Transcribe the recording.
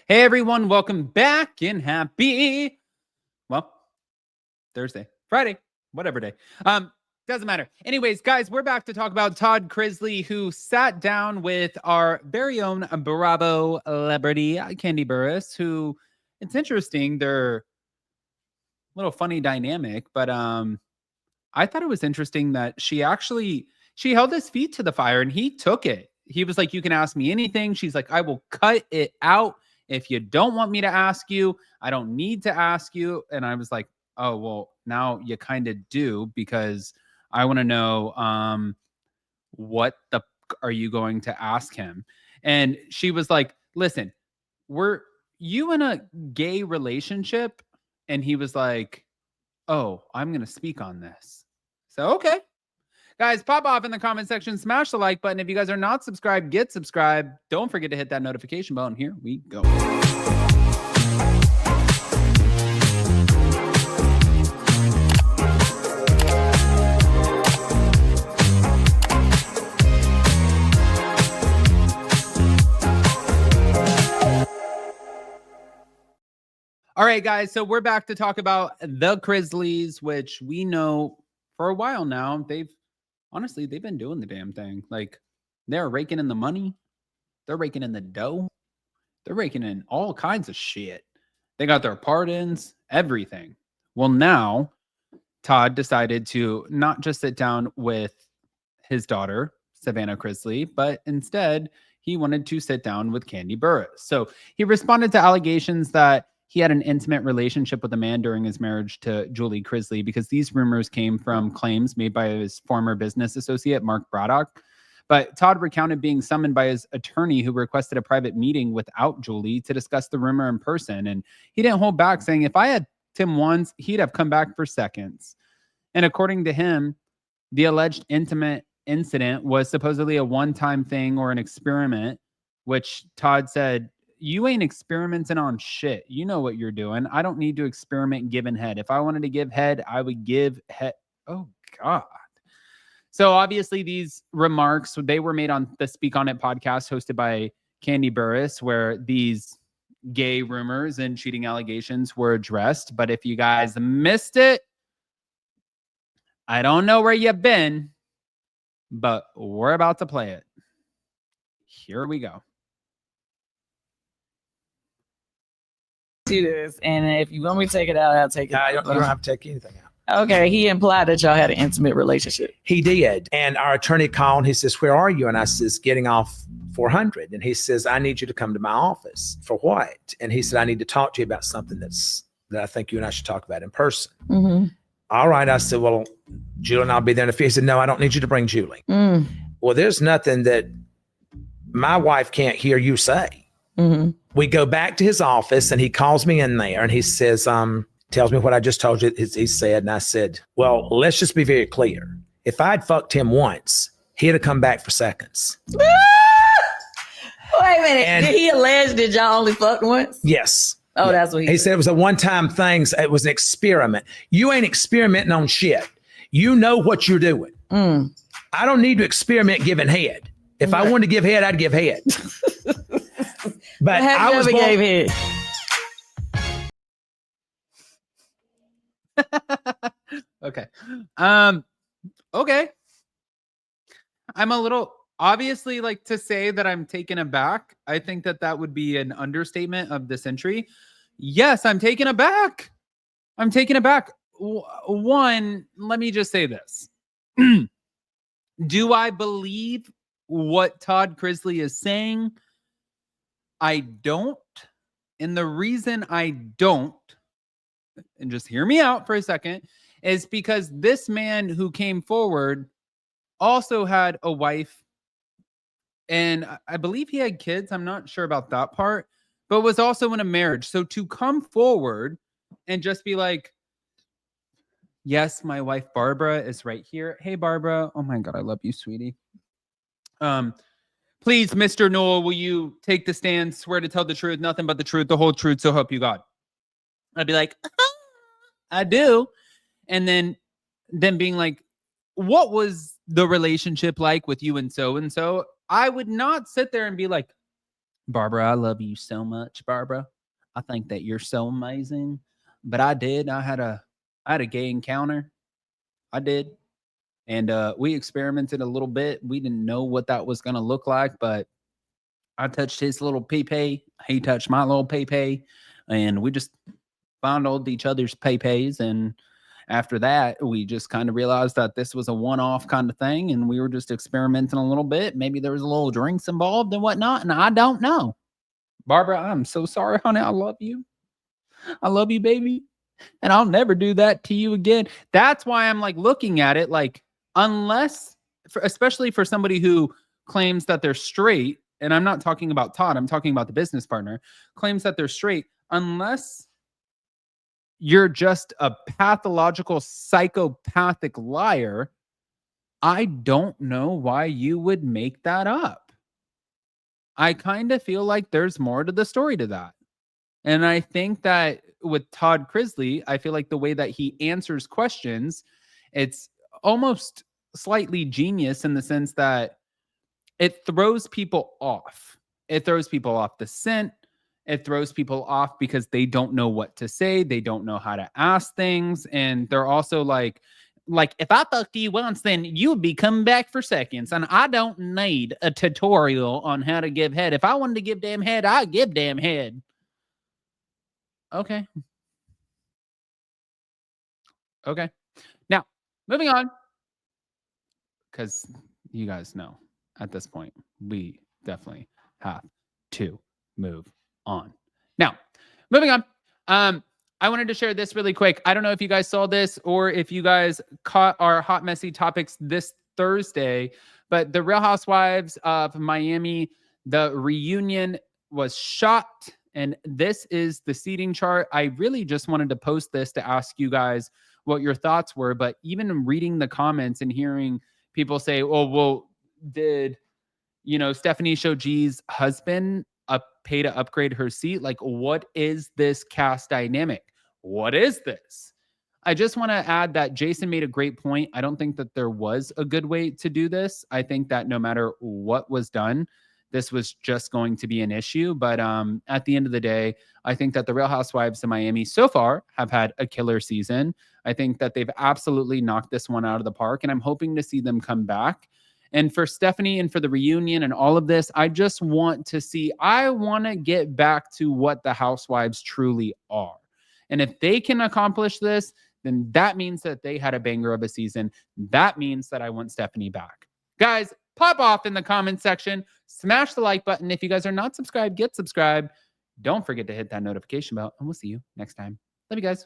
Hey everyone, welcome back and happy, well, Thursday, Friday, whatever day. Doesn't matter. Anyways, guys, we're back to talk about Todd Chrisley, who sat down with our very own Bravo celebrity, Kandi Burruss, who, it's interesting, they're a little funny dynamic, but I thought it was interesting that she held his feet to the fire and he took it. He was like, you can ask me anything. She's like, I will cut it out. If you don't want me to ask you, I don't need to ask you. And I was like, oh, well, now you kind of do, because I want to know what the are you going to ask him? And she was like, listen, were you in a gay relationship? And he was like, oh, I'm going to speak on this. So, okay. Guys, pop off in the comment section, smash the like button. If you guys are not subscribed, get subscribed. Don't forget to hit that notification button. Here we go. All right, guys, so we're back to talk about the Chrisleys, which we know for a while now. Honestly, they've been doing the damn thing. Like, they're raking in the money. They're raking in the dough. They're raking in all kinds of shit. They got their pardons, everything. Well, now Todd decided to not just sit down with his daughter, Savannah Chrisley, but instead he wanted to sit down with Kandi Burruss. So he responded to allegations that he had an intimate relationship with a man during his marriage to Julie Chrisley, because these rumors came from claims made by his former business associate, Mark Braddock. But Todd recounted being summoned by his attorney, who requested a private meeting without Julie to discuss the rumor in person. And he didn't hold back, saying if I had Tim once, he'd have come back for seconds. And according to him, the alleged intimate incident was supposedly a one-time thing or an experiment, which Todd said, you ain't experimenting on shit. You know what you're doing. I don't need to experiment giving head. If I wanted to give head, I would give head. Oh, God. So obviously these remarks, they were made on the Speak On It podcast hosted by Kandi Burruss, where these gay rumors and cheating allegations were addressed. But if you guys missed it, I don't know where you've been, but we're about to play it. Here we go. To this, and if you want me to take it out, I'll take it out. You don't have to take anything out. Okay, he implied that y'all had an intimate relationship. He did. And our attorney called and he says, where are you? And I says, getting off 400. And he says, I need you to come to my office. For what? And he said, I need to talk to you about something that I think you and I should talk about in person. Mm-hmm. All right. I said, well, Julie and I'll be there in a few. He said, no, I don't need you to bring Julie. Well, there's nothing that my wife can't hear you say. Mm-hmm. We go back to his office and he calls me in there and he says, tells me what I just told you. He said, and I said, well, let's just be very clear. If I'd fucked him once, he'd have come back for seconds. Wait a minute. And did he allege that y'all only fucked once? Yes. Oh, that's what he said. It was a one-time thing. It was an experiment. You ain't experimenting on shit. You know what you're doing. I don't need to experiment giving head. If I wanted to give head, I'd give head. But I was gave head. Okay. Okay. I'm a little, obviously, like, to say that I'm taken aback, I think that would be an understatement of the century. Yes, I'm taken aback. I'm taken aback. One, let me just say this. Do I believe what Todd Chrisley is saying? I don't. And the reason I don't, and just hear me out for a second, is because this man who came forward also had a wife, and I believe he had kids. I'm not sure about that part, but was also in a marriage. So to come forward and just be like, yes, my wife Barbara is right here. Hey, Barbara. Oh my God, I love you, sweetie. Please, Mr. Noel, will you take the stand, swear to tell the truth, nothing but the truth, the whole truth, so help you God? I'd be like, I do. And then being like, what was the relationship like with you and so? I would not sit there and be like, Barbara, I love you so much, Barbara. I think that you're so amazing. But I had a gay encounter. I did. And we experimented a little bit. We didn't know what that was gonna look like, but I touched his little pee. He touched my little pee, and we just fondled each other's pee. And after that, we just kind of realized that this was a one-off kind of thing, and we were just experimenting a little bit. Maybe there was a little drinks involved and whatnot, and I don't know. Barbara, I'm so sorry, honey. I love you. I love you, baby. And I'll never do that to you again. That's why I'm like looking at it like, unless, especially for somebody who claims that they're straight, and I'm not talking about Todd, I'm talking about the business partner, claims that they're straight, unless you're just a pathological psychopathic liar, I don't know why you would make that up. I kind of feel like there's more to the story to that. And I think that with Todd Chrisley, I feel like the way that he answers questions, it's almost slightly genius in the sense that it throws people off. It throws people off the scent. It throws people off because they don't know what to say. They don't know how to ask things. And they're also like, if I fucked you once, then you would be coming back for seconds. And I don't need a tutorial on how to give head. If I wanted to give damn head, I'd give damn head. Okay. Okay. Now, moving on. Because you guys know at this point, we definitely have to move on. Now, moving on. I wanted to share this really quick. I don't know if you guys saw this or if you guys caught our hot, messy topics this Thursday, but the Real Housewives of Miami, the reunion was shot. And this is the seating chart. I really just wanted to post this to ask you guys what your thoughts were. But even reading the comments and hearing people say, oh, well, did, Stephanie Shoji's husband pay to upgrade her seat? Like, what is this cast dynamic? What is this? I just want to add that Jason made a great point. I don't think that there was a good way to do this. I think that no matter what was done, this was just going to be an issue. But at the end of the day, I think that the Real Housewives of Miami so far have had a killer season. I think that they've absolutely knocked this one out of the park, and I'm hoping to see them come back. And for Stephanie and for the reunion and all of this, I just want to see, I want to get back to what the Housewives truly are. And if they can accomplish this, then that means that they had a banger of a season. That means that I want Stephanie back. Guys, pop off in the comment section. Smash the like button. If you guys are not subscribed, get subscribed. Don't forget to hit that notification bell, and we'll see you next time. Love you guys.